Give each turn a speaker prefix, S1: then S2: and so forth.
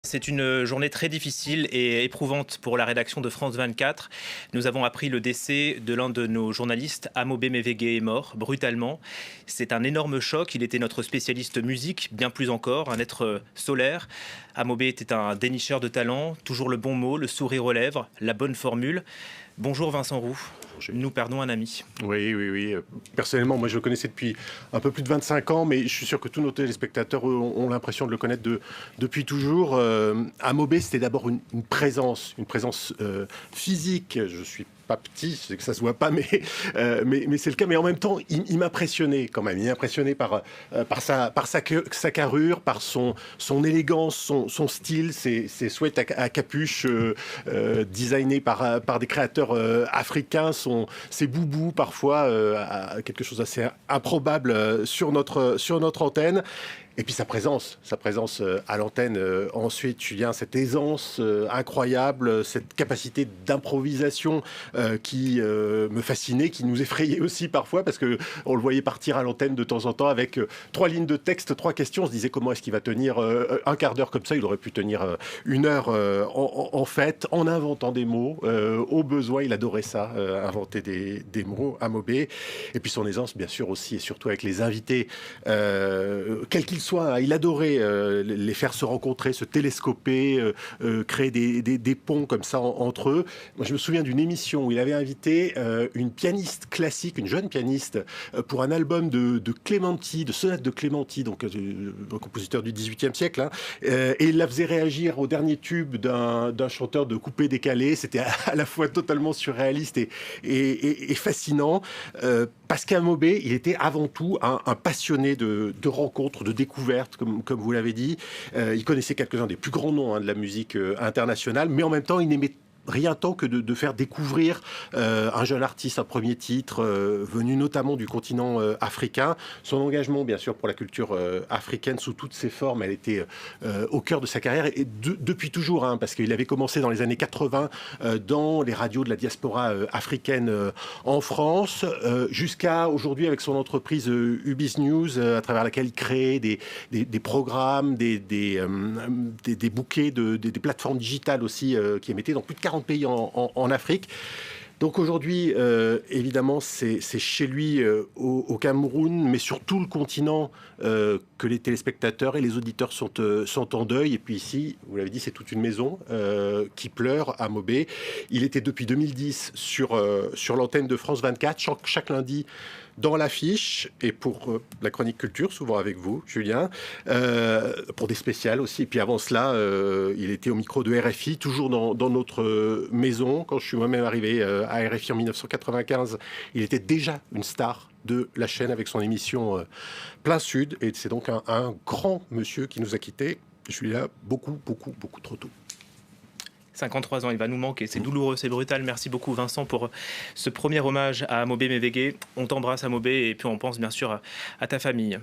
S1: C'est une journée très difficile et éprouvante pour la rédaction de France 24. Nous avons appris le décès de l'un de nos journalistes, Amobe Mevege, est mort brutalement. C'est un énorme choc. Il était notre spécialiste musique, bien plus encore, un être solaire. Amobe était un dénicheur de talent, toujours le bon mot, le sourire aux lèvres, la bonne formule. Bonjour Vincent Roux. Nous perdons un ami.
S2: Oui, oui, oui. Personnellement, moi, je le connaissais depuis un peu plus de 25 ans, mais je suis sûr que tous nos téléspectateurs ont l'impression de le connaître depuis toujours. Amobe, c'était d'abord une présence physique. Je suis pas petit, je sais que ça se voit pas, mais c'est le cas. Mais en même temps, il m'impressionnait quand même. Il m'impressionnait par sa carrure, par son élégance, son style, ses sweats à capuche designés par des créateurs africains, ses boubous parfois, quelque chose d'assez improbable sur notre antenne. Et puis sa présence à l'antenne. Ensuite, Julien, cette aisance incroyable, cette capacité d'improvisation qui me fascinait, qui nous effrayait aussi parfois, parce que on le voyait partir à l'antenne de temps en temps avec 3 lignes de texte, 3 questions. On se disait comment est-ce qu'il va tenir un quart d'heure comme ça. Il aurait pu tenir 1 heure en fait, en inventant des mots. Au besoin, il adorait ça, inventer des mots, Amobe. Et puis son aisance, bien sûr, aussi, et surtout avec les invités, quels qu'ils soient. Il adorait les faire se rencontrer, se télescoper, créer des ponts comme ça entre eux. Moi, je me souviens d'une émission où il avait invité une pianiste classique, une jeune pianiste, pour un album de Clementi, de sonates de Clementi, donc un compositeur du XVIIIe siècle, hein, et il la faisait réagir au dernier tube d'un chanteur de coupé-décalé. C'était à la fois totalement surréaliste et fascinant. Pascal Amobe, il était avant tout un passionné de rencontres, de découvertes, comme vous l'avez dit. Il connaissait quelques-uns des plus grands noms de la musique internationale, mais en même temps, il n'aimait rien tant que de faire découvrir un jeune artiste, un premier titre, venu notamment du continent africain. Son engagement, bien sûr, pour la culture africaine sous toutes ses formes, elle était au cœur de sa carrière, et depuis toujours, hein, parce qu'il avait commencé dans les années 80 dans les radios de la diaspora africaine en France, jusqu'à aujourd'hui avec son entreprise Ubis News, à travers laquelle il crée des programmes, des bouquets, des plateformes digitales aussi, qui émettaient dans plus de 40 pays en Afrique. Donc aujourd'hui, évidemment, c'est chez lui au Cameroun, mais sur tout le continent, que les téléspectateurs et les auditeurs sont en deuil. Et puis ici, vous l'avez dit, c'est toute une maison qui pleure, Amobe. Il était depuis 2010 sur l'antenne de France 24, chaque lundi, dans l'affiche, et pour la chronique culture, souvent avec vous, Julien, pour des spéciales aussi. Et puis avant cela, il était au micro de RFI, toujours dans notre maison. Quand je suis moi-même arrivé à RFI en 1995, il était déjà une star de la chaîne avec son émission Plein Sud. Et c'est donc un grand monsieur qui nous a quittés. Je suis là beaucoup trop tôt.
S1: 53 ans, il va nous manquer. C'est douloureux, c'est brutal. Merci beaucoup Vincent pour ce premier hommage à Amobe Mevege. On t'embrasse Amobe et puis on pense bien sûr à ta famille.